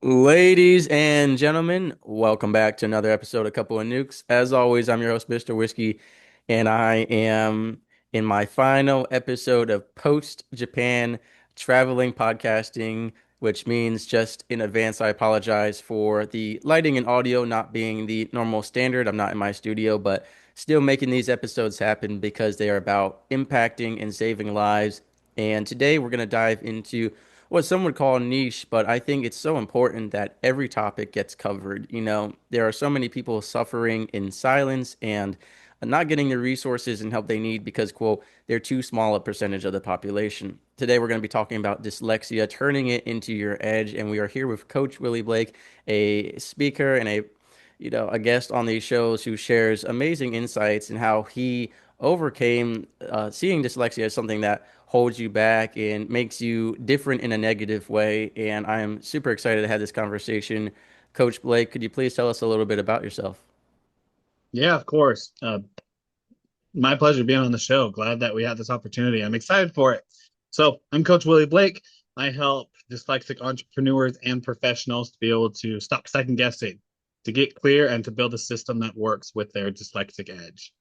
Ladies and gentlemen, welcome back to another episode of Couple of Nukes. As always, I'm your host, Mr. Whiskey, and I am in my final episode of post-Japan traveling podcasting, which means just in advance, I apologize for the lighting and audio not being the normal standard. I'm not in my studio, but still making these episodes happen because they are about impacting and saving lives. And today we're going to dive into what some would call niche, but I think it's so important that every topic gets covered. There are so many people suffering in silence and not getting the resources and help they need because, quote, they're too small a percentage of the population. Today, we're going to be talking about dyslexia, turning it into your edge. And we are here with Coach Willie Blake, a speaker and a guest on these shows who shares amazing insights and how he overcame seeing dyslexia as something that holds you back and makes you different in a negative way. And I am super excited to have this conversation. Coach Blake, could you please tell us a little bit about yourself? Yeah, of course. My pleasure being on the show. Glad that we had this opportunity. I'm excited for it. So, I'm Coach Willie Blake. I help dyslexic entrepreneurs and professionals to be able to stop second guessing, to get clear, and to build a system that works with their dyslexic edge.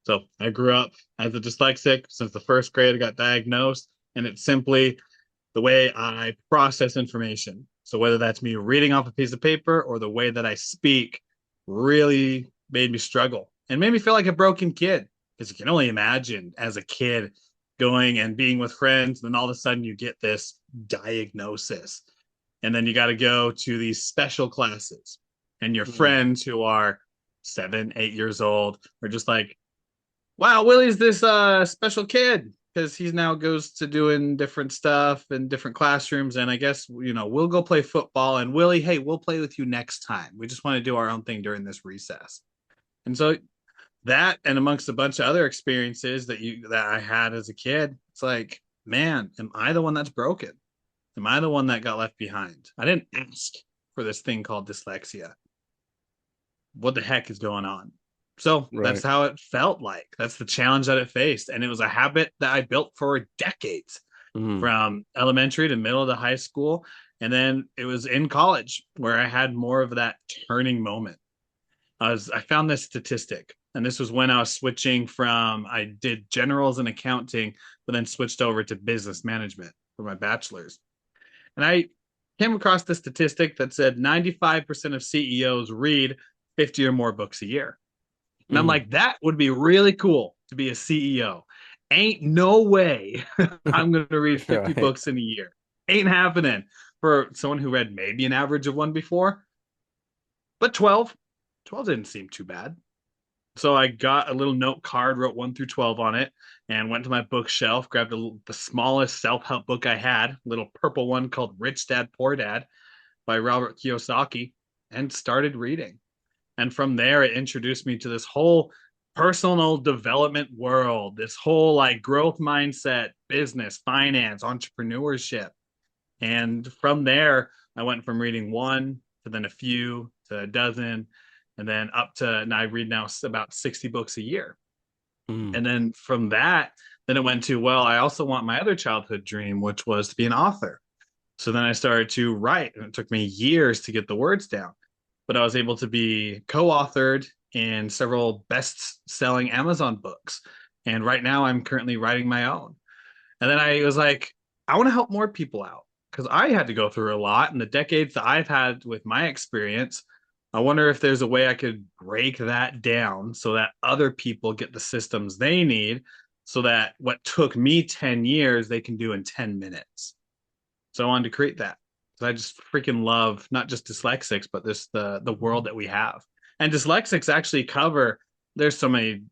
So, I grew up as a dyslexic since the first grade. I got diagnosed, and it's simply the way I process information. So, whether that's me reading off a piece of paper or the way that I speak, really made me struggle and made me feel like a broken kid because you can only imagine as a kid going and being with friends, and then all of a sudden you get this diagnosis. And then you got to go to these special classes, and your Mm. friends who are 7, 8 years old are just like, wow, Willie's this special kid because he now goes to doing different stuff in different classrooms. And I guess, we'll go play football. And Willie, hey, we'll play with you next time. We just want to do our own thing during this recess. And so that, and amongst a bunch of other experiences that I had as a kid, it's like, man, am I the one that's broken? Am I the one that got left behind? I didn't ask for this thing called dyslexia. What the heck is going on? So that's Right. how it felt like. That's the challenge that it faced. And it was a habit that I built for decades, Mm. from elementary to middle to high school. And then it was in college where I had more of that turning moment. I found this statistic, and this was when I was switching from, I did generals and accounting, but then switched over to business management for my bachelor's. And I came across the statistic that said 95% of CEOs read 50 or more books a year. And I'm Mm. like, that would be really cool to be a CEO. Ain't no way I'm going to read 50 Right. books in a year. Ain't happening for someone who read maybe an average of one before. But 12 didn't seem too bad. So I got a little note card, wrote 1 through 12 on it, and went to my bookshelf, grabbed the smallest self help book I had, a little purple one called Rich Dad Poor Dad by Robert Kiyosaki, and started reading. And from there, it introduced me to this whole personal development world, this whole like growth mindset, business, finance, entrepreneurship. And from there, I went from reading one to then a few to a dozen, and then up to now I read now about 60 books a year. Mm. And then from that, then it went to, well, I also want my other childhood dream, which was to be an author. So then I started to write, and it took me years to get the words down. But I was able to be co authored in several best selling Amazon books. And right now, I'm currently writing my own. And then I was like, I want to help more people out because I had to go through a lot in the decades that I've had with my experience. I wonder if there's a way I could break that down so that other people get the systems they need so that what took me 10 years, they can do in 10 minutes. So I wanted to create that. So I just freaking love not just dyslexics, but this the world that we have. And dyslexics actually cover, there's so many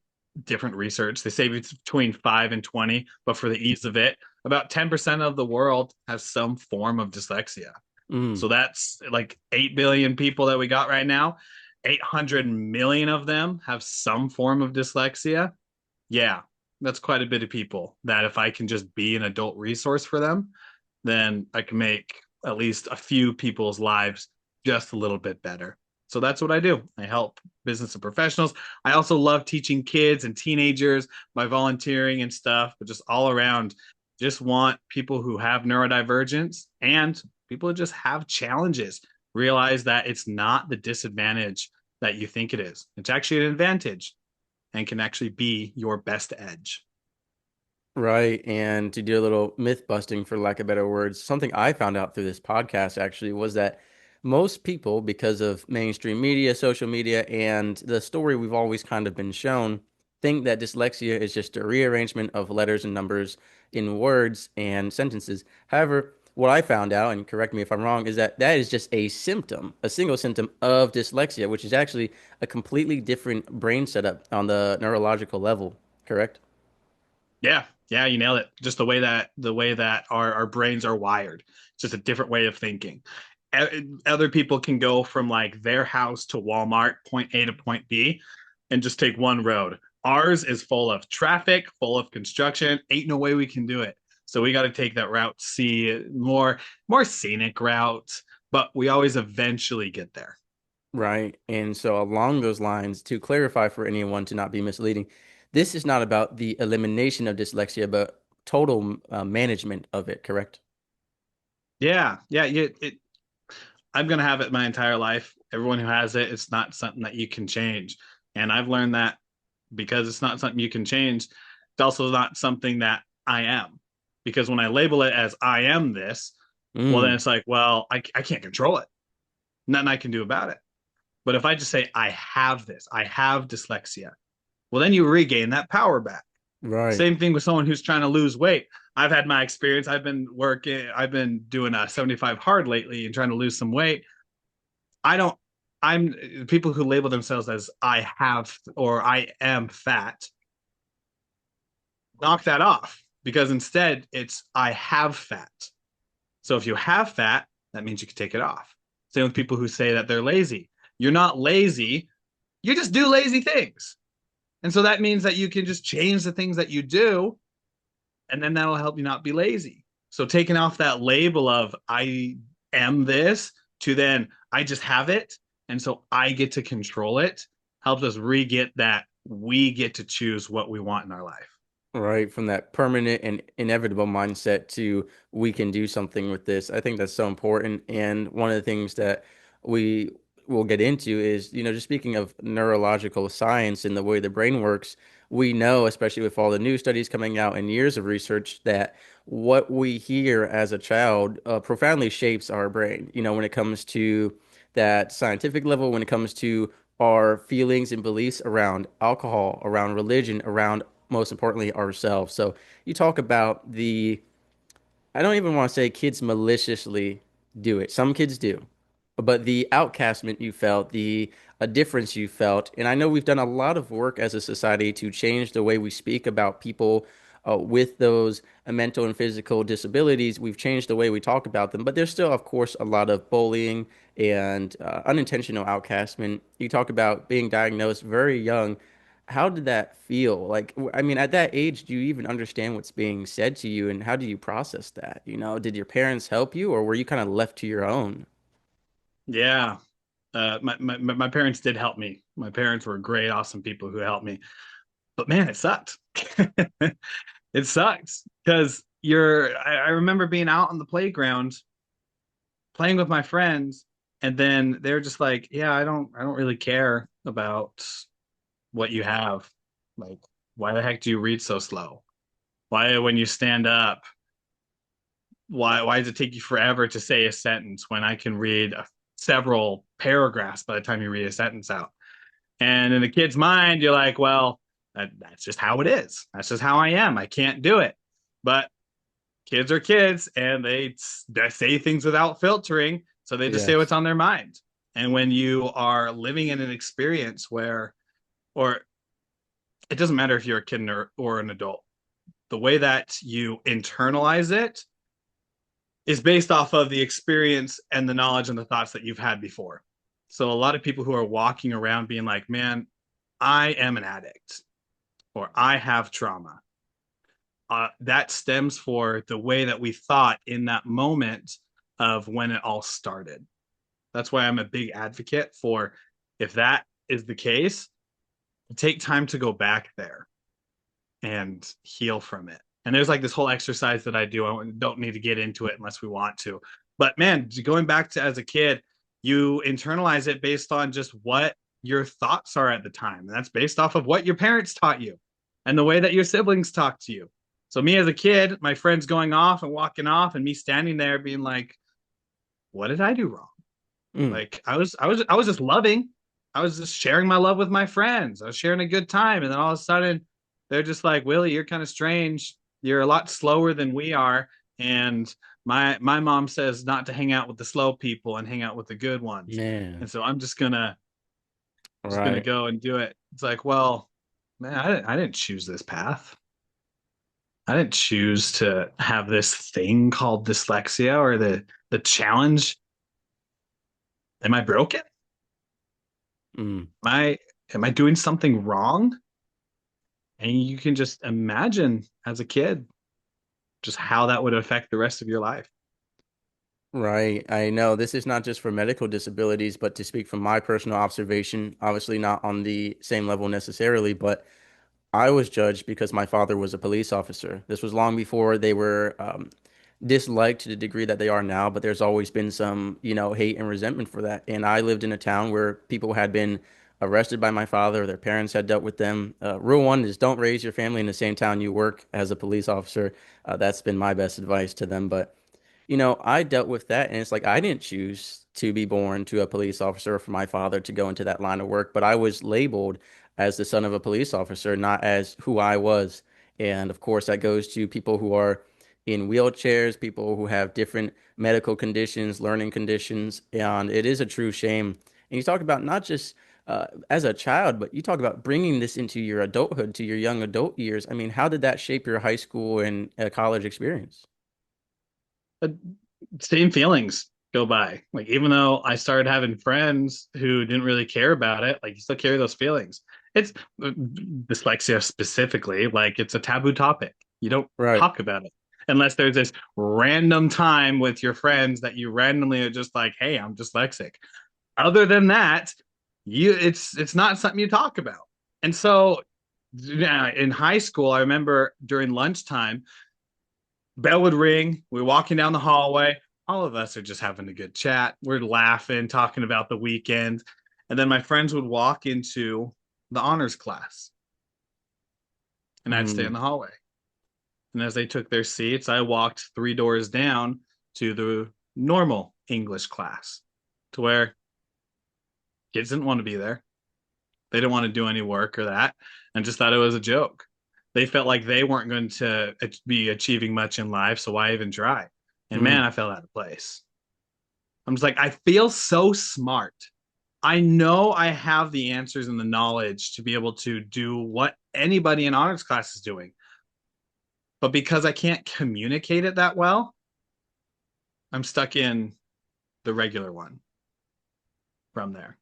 different research. They say it's between 5 and 20, but for the ease of it, about 10% of the world has some form of dyslexia. Mm. So that's like 8 billion people that we got right now. 800 million of them have some form of dyslexia. Yeah, that's quite a bit of people that if I can just be an adult resource for them, then I can make at least a few people's lives just a little bit better. So that's what I do. I help business and professionals. I also love teaching kids and teenagers by volunteering and stuff, but just all around, just want people who have neurodivergence and people who just have challenges realize that it's not the disadvantage that you think it is. It's actually an advantage and can actually be your best edge. Right. And to do a little myth busting, for lack of better words, something I found out through this podcast actually was that most people, because of mainstream media, social media, and the story we've always kind of been shown, think that dyslexia is just a rearrangement of letters and numbers in words and sentences. However, what I found out, and correct me if I'm wrong, is that that is just a symptom, a single symptom of dyslexia, which is actually a completely different brain setup on the neurological level, correct? Yeah, yeah, you nailed it. Just the way that our brains are wired. It's just a different way of thinking. Other people can go from like their house to Walmart, point A to point B, and just take one road. Ours is full of traffic, full of construction. Ain't no way we can do it. So we got to take that route, see more scenic route, but we always eventually get there. Right. And so, along those lines, to clarify for anyone to not be misleading, this is not about the elimination of dyslexia, but total management of it, correct? Yeah, yeah. I'm gonna have it my entire life. Everyone who has it, it's not something that you can change. And I've learned that because it's not something you can change, it's also not something that I am. Because when I label it as I am this, well, then Mm, it's like, well, I can't control it. Nothing I can do about it. But if I just say, I have this, I have dyslexia, well, then you regain that power back. right. Same thing with someone who's trying to lose weight. I've had my experience. I've been doing a 75 hard lately and trying to lose some weight. I don't, I'm people who label themselves as I have or I am fat, knock that off because instead it's I have fat. So if you have fat, that means you can take it off. Same with people who say that they're lazy. You're not lazy, you just do lazy things. And so that means that you can just change the things that you do, and then that'll help you not be lazy. So taking off that label of I am this to then I just have it. And so I get to control it helps us re get that we get to choose what we want in our life. Right, from that permanent and inevitable mindset to we can do something with this. I think that's so important. And one of the things that we will get into is, just speaking of neurological science and the way the brain works, we know, especially with all the new studies coming out and years of research, that what we hear as a child profoundly shapes our brain. When it comes to that scientific level, when it comes to our feelings and beliefs around alcohol, around religion, around most importantly ourselves. So you talk about I don't even want to say kids maliciously do it. Some kids do. But the outcastment you felt, the a difference you felt, and I know we've done a lot of work as a society to change the way we speak about people with those mental and physical disabilities. We've changed the way we talk about them, but there's still, of course, a lot of bullying and unintentional outcastment. You talk about being diagnosed very young. How did that feel? Like, I mean, at that age, do you even understand what's being said to you, and how do you process that? Did your parents help you, or were you kind of left to your own? Yeah. My parents did help me. My parents were great, awesome people who helped me. But man, it sucked. It sucks because I remember being out on the playground playing with my friends, and then they're just like, yeah, I don't really care about what you have. Like, why the heck do you read so slow? Why, when you stand up, why does it take you forever to say a sentence when I can read several paragraphs by the time you read a sentence out? And in the kid's mind, you're like, well, that's just how it is. That's just how I am. I can't do it. But kids are kids and they say things without filtering. So they just say what's Yes. on their mind. And when you are living in an experience where, or it doesn't matter if you're a kid or an adult, the way that you internalize it is based off of the experience and the knowledge and the thoughts that you've had before. So a lot of people who are walking around being like, man, I am an addict or I have trauma. That stems for the way that we thought in that moment of when it all started. That's why I'm a big advocate for if that is the case, take time to go back there and heal from it. And there's like this whole exercise that I do. I don't need to get into it unless we want to. But man, going back to as a kid, you internalize it based on just what your thoughts are at the time. And that's based off of what your parents taught you and the way that your siblings talk to you. So me as a kid, my friends going off and walking off and me standing there being like, what did I do wrong? Mm, Like I was just loving. I was just sharing my love with my friends. I was sharing a good time. And then all of a sudden they're just like, Willie, you're kind of strange. You're a lot slower than we are. And my mom says not to hang out with the slow people and hang out with the good ones. man. And so I'm just gonna Right. go and do it. It's like, well, man, I didn't choose this path. I didn't choose to have this thing called dyslexia or the challenge. Am I broken? Mm, Am I doing something wrong? And you can just imagine as a kid just how that would affect the rest of your life. right. I know this is not just for medical disabilities, but to speak from my personal observation, obviously not on the same level necessarily, but I was judged because my father was a police officer. This was long before they were disliked to the degree that they are now, but there's always been some, hate and resentment for that. And I lived in a town where people had been arrested by my father, their parents had dealt with them. Rule one is don't raise your family in the same town you work as a police officer. That's been my best advice to them. But I dealt with that, and it's like I didn't choose to be born to a police officer or for my father to go into that line of work, but I was labeled as the son of a police officer, not as who I was. And of course, that goes to people who are in wheelchairs, people who have different medical conditions, learning conditions, and it is a true shame. And you talk about not just as a child, but you talk about bringing this into your adulthood, to your young adult years. I mean, how did that shape your high school and college experience? But same feelings go by. Like even though I started having friends who didn't really care about it, like you still carry those feelings. It's dyslexia specifically, like it's a taboo topic. You don't Right. talk about it unless there's this random time with your friends that you randomly are just like, "Hey, I'm dyslexic." Other than that, it's not something you talk about. And so yeah, in high school, I remember during lunchtime, bell would ring. We're walking down the hallway. All of us are just having a good chat. We're laughing, talking about the weekend. And then my friends would walk into the honors class and I'd stay in Mm, the hallway. And as they took their seats, I walked 3 doors down to the normal English class to where kids didn't want to be there. They didn't want to do any work or that and just thought it was a joke. They felt like they weren't going to be achieving much in life, so why even try? And man, mm. I fell out of place. I'm just like, I feel so smart. I know I have the answers and the knowledge to be able to do what anybody in honors class is doing. But because I can't communicate it that well, I'm stuck in the regular one from there.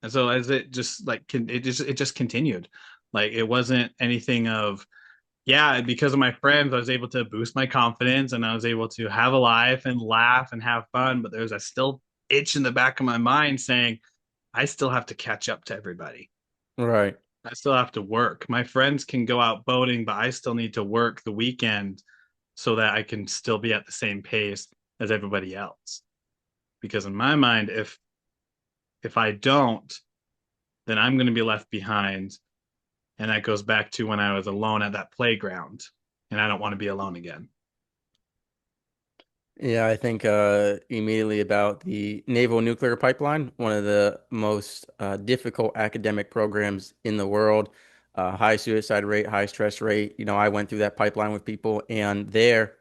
And so as it just like it just continued. Like it wasn't anything of yeah, because of my friends, I was able to boost my confidence and I was able to have a life and laugh and have fun. But there's a still itch in the back of my mind saying, I still have to catch up to everybody. Right. I still have to work. My friends can go out boating, but I still need to work the weekend so that I can still be at the same pace as everybody else. Because in my mind, if I don't, then I'm going to be left behind. And that goes back to when I was alone at that playground, and I don't want to be alone again. Yeah, I think immediately about the naval nuclear pipeline, one of the most difficult academic programs in the world. High suicide rate, high stress rate. I went through that pipeline with people, and there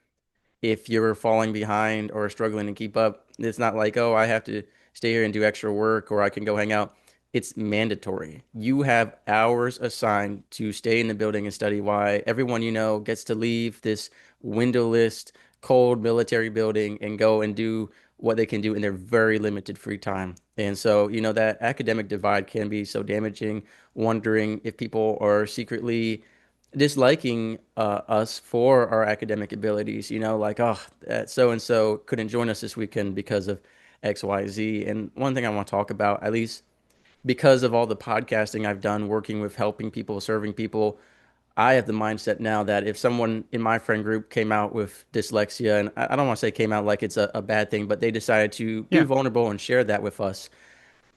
if you're falling behind or struggling to keep up, it's not like, oh, I have to stay here and do extra work or I can go hang out. It's mandatory. You have hours assigned to stay in the building and study why everyone gets to leave this windowless, cold military building and go and do what they can do in their very limited free time. And so, that academic divide can be so damaging, wondering if people are secretly disliking us for our academic abilities, like, oh, so and so couldn't join us this weekend because of XYZ. And one thing I want to talk about, at least because of all the podcasting I've done, working with helping people, serving people, I have the mindset now that if someone in my friend group came out with dyslexia, and I don't want to say came out like it's a bad thing, but they decided to be Yeah, vulnerable and share that with us,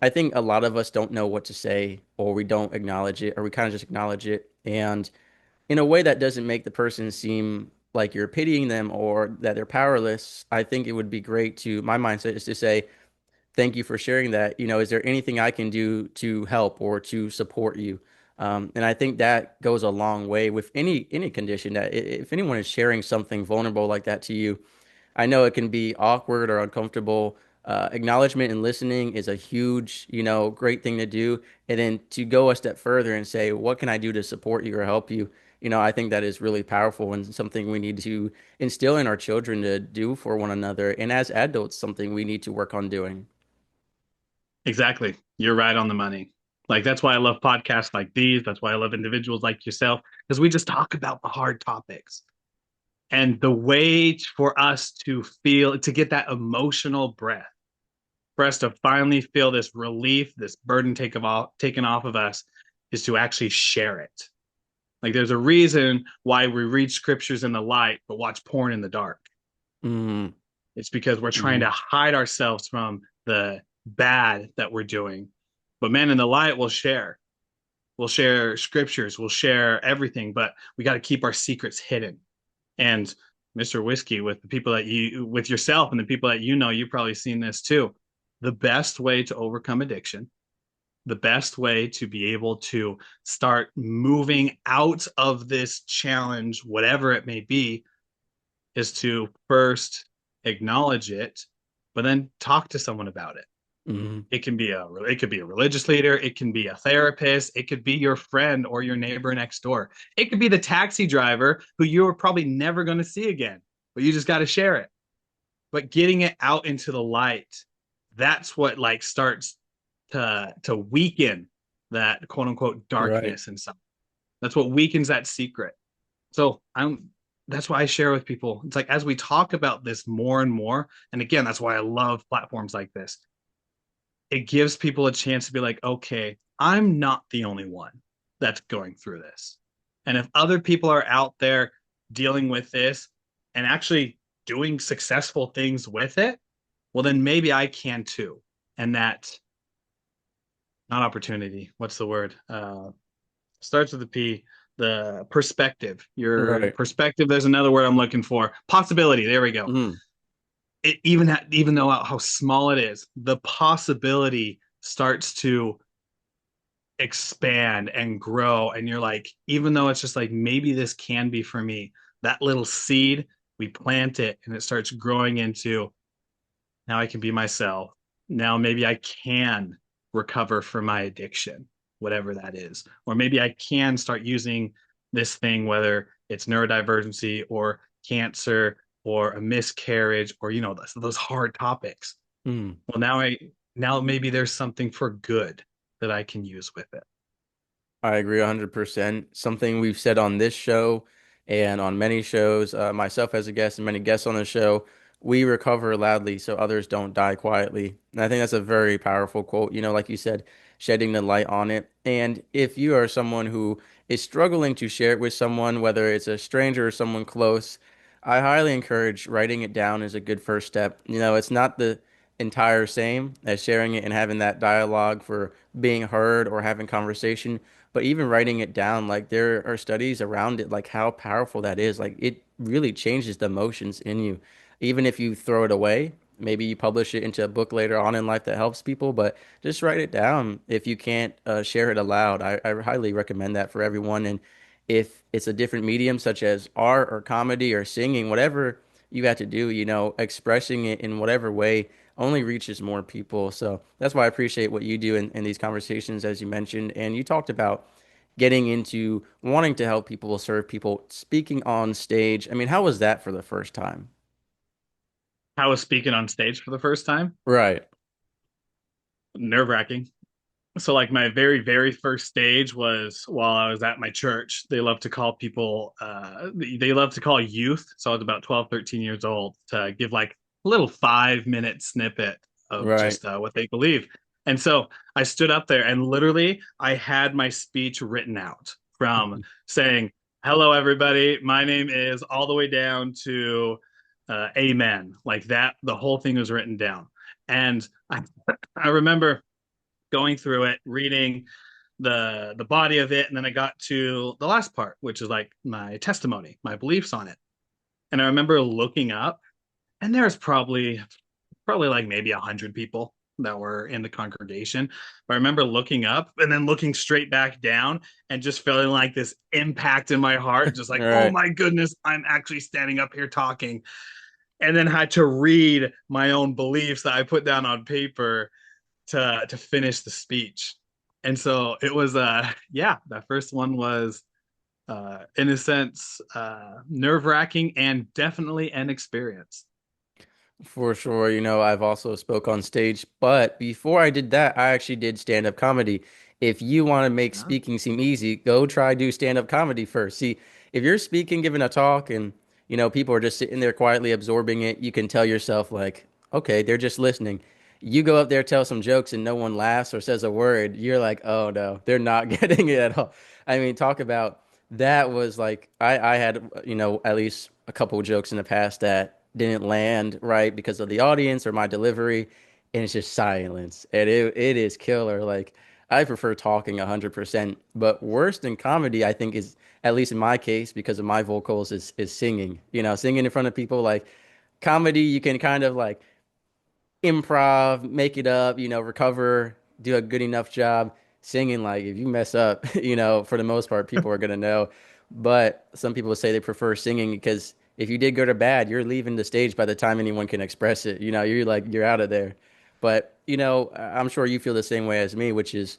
I think a lot of us don't know what to say, or we don't acknowledge it, or we kind of just acknowledge it. And in a way that doesn't make the person seem like you're pitying them or that they're powerless, I think it would be great to, my mindset is to say, thank you for sharing that. Is there anything I can do to help or to support you? And I think that goes a long way with any condition that if anyone is sharing something vulnerable like that to you, I know it can be awkward or uncomfortable. Acknowledgement and listening is a huge, great thing to do. And then to go a step further and say, what can I do to support you or help you? I think that is really powerful and something we need to instill in our children to do for one another. And as adults, something we need to work on doing. exactly. You're right on the money. Like that's why I love podcasts like these. That's why I love individuals like yourself, because we just talk about the hard topics. And the way for us to feel, to get that emotional breath, for us to finally feel this relief, this burden taken off of us, is to actually share it. Like there's a reason why we read scriptures in the light, but watch porn in the dark. Mm-hmm. It's because we're trying Mm-hmm. to hide ourselves from the bad that we're doing. But man, in the light, we'll share. We'll share scriptures. We'll share everything, but we got to keep our secrets hidden. And Mr. Whiskey, with the people that with yourself and the people that you've probably seen this too. The best way to overcome addiction, the best way to be able to start moving out of this challenge, whatever it may be, is to first acknowledge it, but then talk to someone about it. Mm-hmm. It could be a religious leader, it can be a therapist, it could be your friend or your neighbor next door. It could be the taxi driver who you're probably never going to see again, but you just got to share it. But getting it out into the light, that's what like starts to weaken that quote unquote Right. darkness inside. That's what weakens that secret. So I'm that's why I share with people. It's like as we talk about this more and more, and again, that's why I love platforms like this. It gives people a chance to be like, okay, I'm not the only one that's going through this. And if other people are out there dealing with this and actually doing successful things with it, well, then maybe I can too. And that, not opportunity, what's the word? Starts with a P, the perspective. Your Right. perspective, there's another word I'm looking for. Possibility. There we go. Mm-hmm. Even though how small it is, the possibility starts to expand and grow. And you're like, even though it's just like maybe this can be for me, that little seed, we plant it and it starts growing into now I can be myself. Now maybe I can recover from my addiction, whatever that is. Or maybe I can start using this thing, whether it's neurodivergency or cancer or a miscarriage or, those hard topics. Mm-hmm. Well, now maybe there's something for good that I can use with it. I agree 100%. Something we've said on this show and on many shows, myself as a guest and many guests on the show, we recover loudly so others don't die quietly. And I think that's a very powerful quote. Like you said, shedding the light on it. And if you are someone who is struggling to share it with someone, whether it's a stranger or someone close, I highly encourage writing it down as a good first step. It's not the entire same as sharing it and having that dialogue for being heard or having conversation. But even writing it down, like there are studies around it, like how powerful that is. Like it really changes the emotions in you. Even if you throw it away, maybe you publish it into a book later on in life that helps people, but just write it down if you can't share it aloud. I highly recommend that for everyone. And if it's a different medium, such as art or comedy or singing, whatever you have to do, expressing it in whatever way only reaches more people. So that's why I appreciate what you do in these conversations, as you mentioned. And you talked about getting into wanting to help people, serve people, speaking on stage. I mean, how was that for the first time? I was speaking on stage for the first time. Right. Nerve wracking. So, like, my very, very first stage was while I was at my church. They love to call people, they love to call youth. So, I was about 12, 13 years old to give like a little 5 minute snippet of Right. just what they believe. And so I stood up there and literally I had my speech written out from saying, Hello, everybody. My name is all the way down to Amen. Like that, the whole thing was written down. And I remember going through it, reading the body of it, and then I got to the last part, which is like my testimony, my beliefs on it. And I remember looking up, and there's probably like maybe 100 people that were in the congregation. But I remember looking up and then looking straight back down and just feeling like this impact in my heart, just All like, oh right. my goodness, I'm actually standing up here talking. And then had to read my own beliefs that I put down on paper to finish the speech. And so it was yeah, that first one was in a sense nerve-wracking and definitely an experience. For sure, I've also spoke on stage, but before I did that, I actually did stand-up comedy. If you want to make Huh? speaking seem easy, go try do stand-up comedy first. See, if you're speaking, giving a talk, and people are just sitting there quietly absorbing it, you can tell yourself like, okay, they're just listening. You go up there, tell some jokes, and no one laughs or says a word. You're like, oh no, they're not getting it at all. I mean, talk about that was like I had at least a couple of jokes in the past that didn't land right because of the audience or my delivery, and it's just silence, and it is killer. Like I prefer talking 100%, but worse than comedy, I think is at least in my case because of my vocals is singing. Singing in front of people. Like comedy, you can kind of like improv, make it up, recover, do a good enough job. Singing, like if you mess up, for the most part, people are gonna know. But some people say they prefer singing because if you did good or bad, you're leaving the stage by the time anyone can express it. You're out of there. But I'm sure you feel the same way as me, which is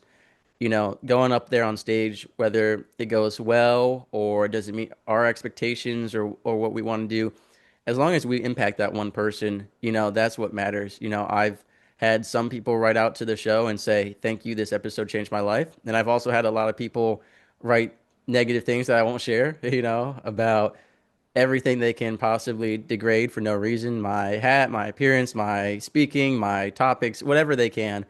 going up there on stage, whether it goes well or it doesn't meet our expectations or what we want to do, as long as we impact that one person, that's what matters. I've had some people write out to the show and say, "Thank you, this episode changed my life." And I've also had a lot of people write negative things that I won't share, about everything they can possibly degrade for no reason. My hat, my appearance, my speaking, my topics, whatever they can,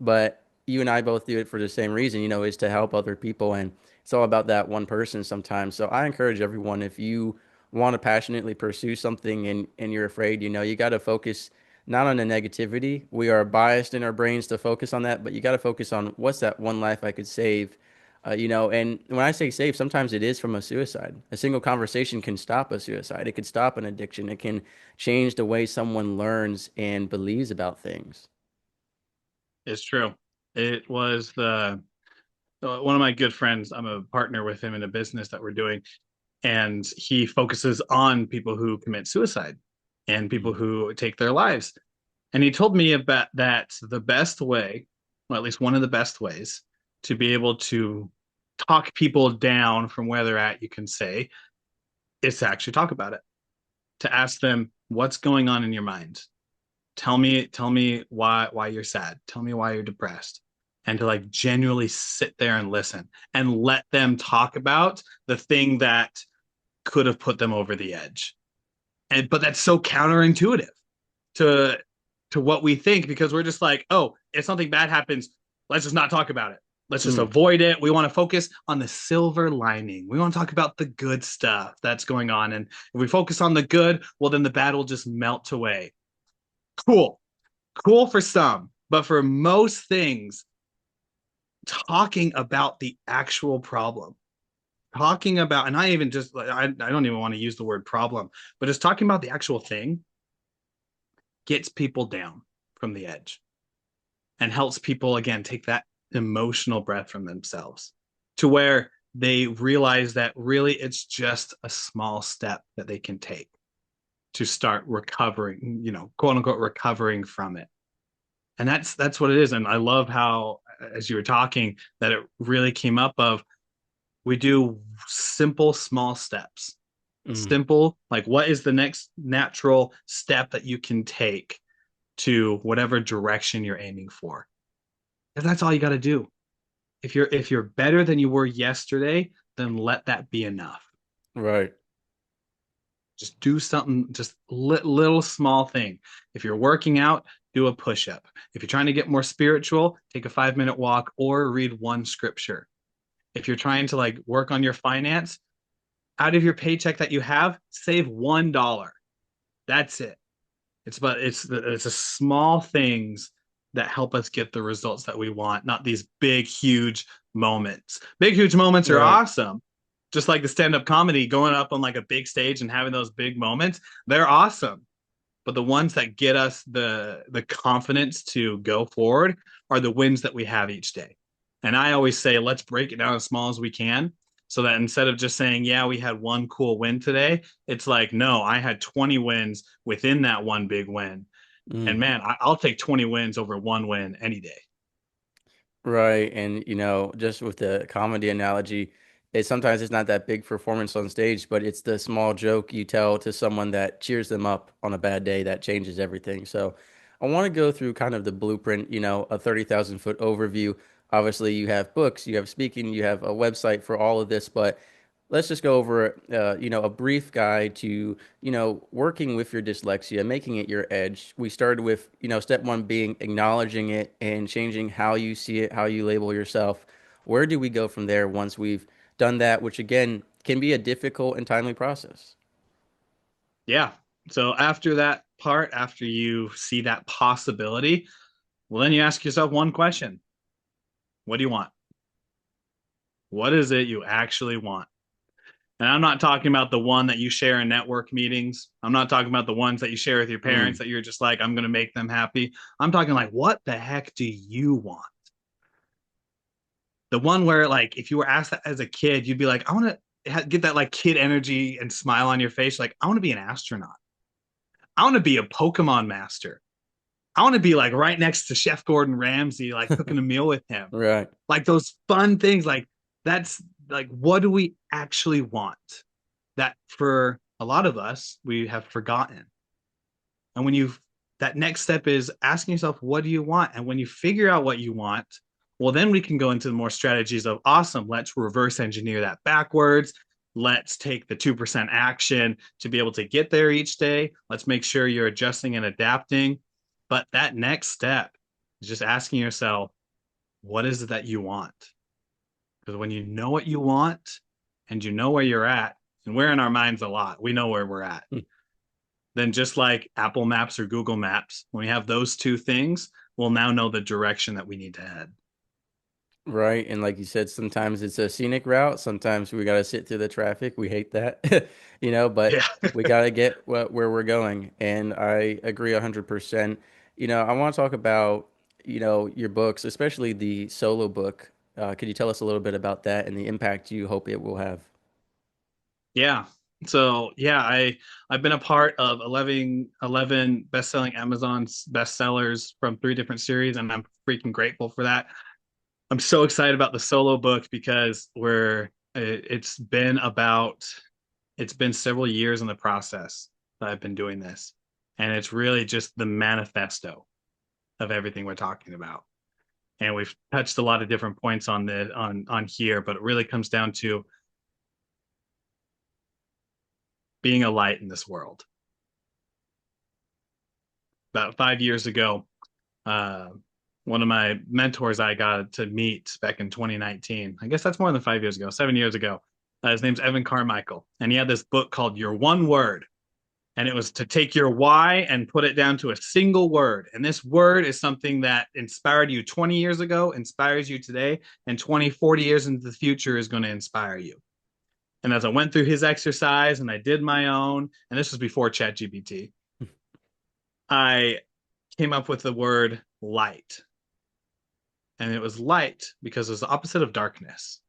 but you and I both do it for the same reason, is to help other people. And it's all about that one person sometimes. So I encourage everyone, if you want to passionately pursue something and you're afraid, you got to focus not on the negativity. We are biased in our brains to focus on that, but you got to focus on what's that one life I could save. And when I say save, sometimes it is from a suicide. A single conversation can stop a suicide. It could stop an addiction. It can change the way someone learns and believes about things. It's true. It was the one of my good friends. I'm a partner with him in a business that we're doing, and he focuses on people who commit suicide and people Mm. who take their lives. And he told me about that the best way, well, at least one of the best ways to be able to talk people down from where they're at, you can say, is to actually talk about it, to ask them what's going on in your mind. Tell me why you're sad. Tell me why you're depressed. And to like genuinely sit there and listen and let them talk about the thing that could have put them over the edge. And but that's so counterintuitive to what we think because we're just like, oh, if something bad happens, let's just not talk about it. Let's just Mm. avoid it. We want to focus on the silver lining. We want to talk about the good stuff that's going on. And if we focus on the good, well, then the bad will just melt away. Cool. Cool for some. But for most things, talking about the actual problem, talking about, and I even just, I don't even want to use the word problem, but just talking about the actual thing gets people down from the edge and helps people again take that emotional breath from themselves to where they realize that really it's just a small step that they can take to start recovering, quote unquote recovering from it. And that's what it is. And I love how as you were talking that it really came up of we do simple small steps. Mm. Simple, like what is the next natural step that you can take to whatever direction you're aiming for. And that's all you got to do. If you're better than you were yesterday, then let that be enough. Right. Just do something, just little small thing. If you're working out, do a push up. If you're trying to get more spiritual, take a 5-minute walk or read one scripture. If you're trying to like work on your finance, out of your paycheck that you have, save $1. That's it. It's the small things that help us get the results that we want, not these big, huge moments. Big, huge moments are Right. awesome. Just like the stand-up comedy, going up on like a big stage and having those big moments, they're awesome. But the ones that get us the confidence to go forward are the wins that we have each day. And I always say, let's break it down as small as we can, so that instead of just saying, yeah, we had one cool win today, it's like, no, I had 20 wins within that one big win. And Mm. man, I'll take 20 wins over one win any day. Right. And, just with the comedy analogy, sometimes it's not that big performance on stage, but it's the small joke you tell to someone that cheers them up on a bad day that changes everything. So I want to go through kind of the blueprint, a 30,000 foot overview. Obviously, you have books, you have speaking, you have a website for all of this, but let's just go over, a brief guide to, working with your dyslexia, making it your edge. We started with, step one being acknowledging it and changing how you see it, how you label yourself. Where do we go from there once we've done that, which again can be a difficult and timely process? Yeah. So after that part, after you see that possibility, well, then you ask yourself one question. What do you want? What is it you actually want? And I'm not talking about the one that you share in network meetings. I'm not talking about the ones that you share with your parents Mm, that you're just like, I'm going to make them happy. I'm talking like, what the heck do you want? The one where, like, if you were asked that as a kid, you'd be like, I want to get that like kid energy and smile on your face. Like, I want to be an astronaut. I want to be a Pokemon master. I want to be like right next to Chef Gordon Ramsay, like cooking a meal with him. right. Like those fun things. Like, that's like, what do we actually want? That for a lot of us, we have forgotten. And when you, that next step is asking yourself, what do you want? And when you figure out what you want, well, then we can go into the more strategies of awesome, let's reverse engineer that backwards. Let's take the 2% action to be able to get there each day. Let's make sure you're adjusting and adapting. But that next step is just asking yourself, what is it that you want? Because when you know what you want and you know where you're at, and we're in our minds a lot, we know where we're at. Then just like Apple Maps or Google Maps, when we have those two things, we'll now know the direction that we need to head. Right. And like you said, sometimes it's a scenic route. Sometimes we got to sit through the traffic. We hate that, but Yeah. we got to get where we're going. And I agree 100%. I want to talk about, your books, especially the solo book. Could you tell us a little bit about that and the impact you hope it will have? Yeah. So yeah, I've been a part of 11 best-selling Amazon's bestsellers from 3 different series, and I'm freaking grateful for that. I'm so excited about the solo book because it's been several years in the process that I've been doing this. And it's really just the manifesto of everything we're talking about. And we've touched a lot of different points on on here, but it really comes down to being a light in this world. About 5 years ago, uh, one of my mentors I got to meet back in 2019. I guess that's more than 5 years ago, 7 years ago. His name's Evan Carmichael, and he had this book called Your One Word. And it was to take your why and put it down to a single word. And this word is something that inspired you 20 years ago, inspires you today, and 20, 40 years into the future is going to inspire you. And as I went through his exercise and I did my own, and this was before ChatGPT, I came up with the word light. And it was light because it was the opposite of darkness.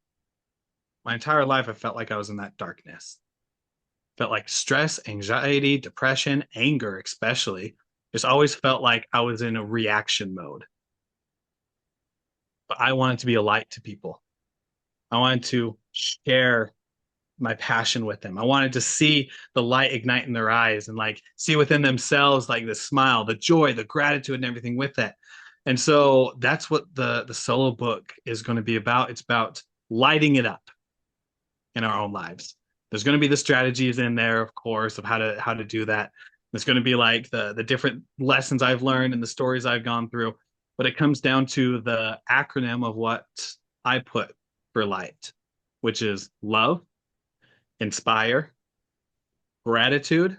My entire life, I felt like I was in that darkness. Felt like stress, anxiety, depression, anger, especially. Just always felt like I was in a reaction mode. But I wanted to be a light to people. I wanted to share my passion with them. I wanted to see the light ignite in their eyes and like see within themselves like the smile, the joy, the gratitude, and everything with it. And so that's what the solo book is going to be about. It's about lighting it up in our own lives. There's going to be the strategies in there, of course, of how to do that. There's going to be like the different lessons I've learned and the stories I've gone through, but it comes down to the acronym of what I put for light. which is love, inspire, gratitude,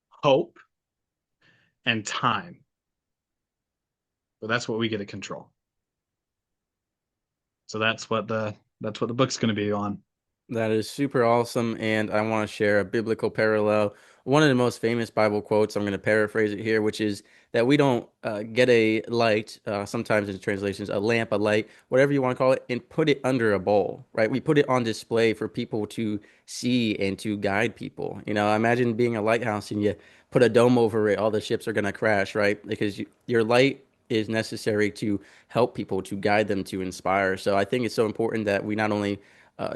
hope, and time. So that's what we get to control. So that's what the book's going to be on. That is super awesome. And I want to share a biblical parallel. One of the most famous Bible quotes, I'm going to paraphrase it here, which is that we don't get a light, sometimes in translations, a lamp, a light, whatever you want to call it, and put it under a bowl, right? We put it on display for people to see and to guide people. Imagine being a lighthouse and you put a dome over it, all the ships are going to crash, right? Because your light is necessary to help people, to guide them, to inspire. So I think it's so important that we not only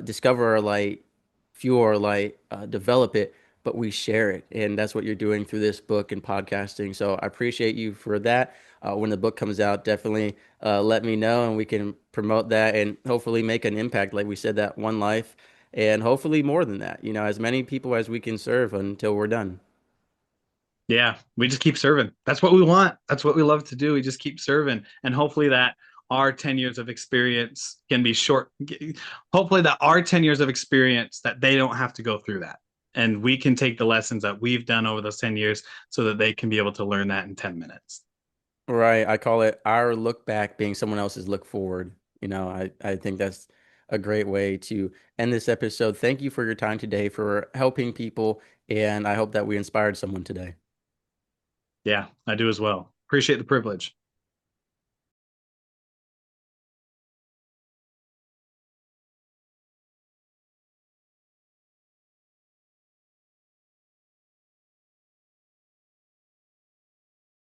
discover our light, fuel our light, develop it, but we share it. And that's what you're doing through this book and podcasting. So I appreciate you for that. When the book comes out, definitely let me know and we can promote that and hopefully make an impact. Like we said, that one life, and hopefully more than that, as many people as we can serve until we're done. Yeah, we just keep serving. That's what we want. That's what we love to do. We just keep serving. And hopefully that our 10 years of experience can be short. Hopefully that our 10 years of experience that they don't have to go through that. And we can take the lessons that we've done over those 10 years so that they can be able to learn that in 10 minutes. Right. I call it our look back being someone else's look forward. I think that's a great way to end this episode. Thank you for your time today, for helping people, and I hope that we inspired someone today. Yeah, I do as well. Appreciate the privilege.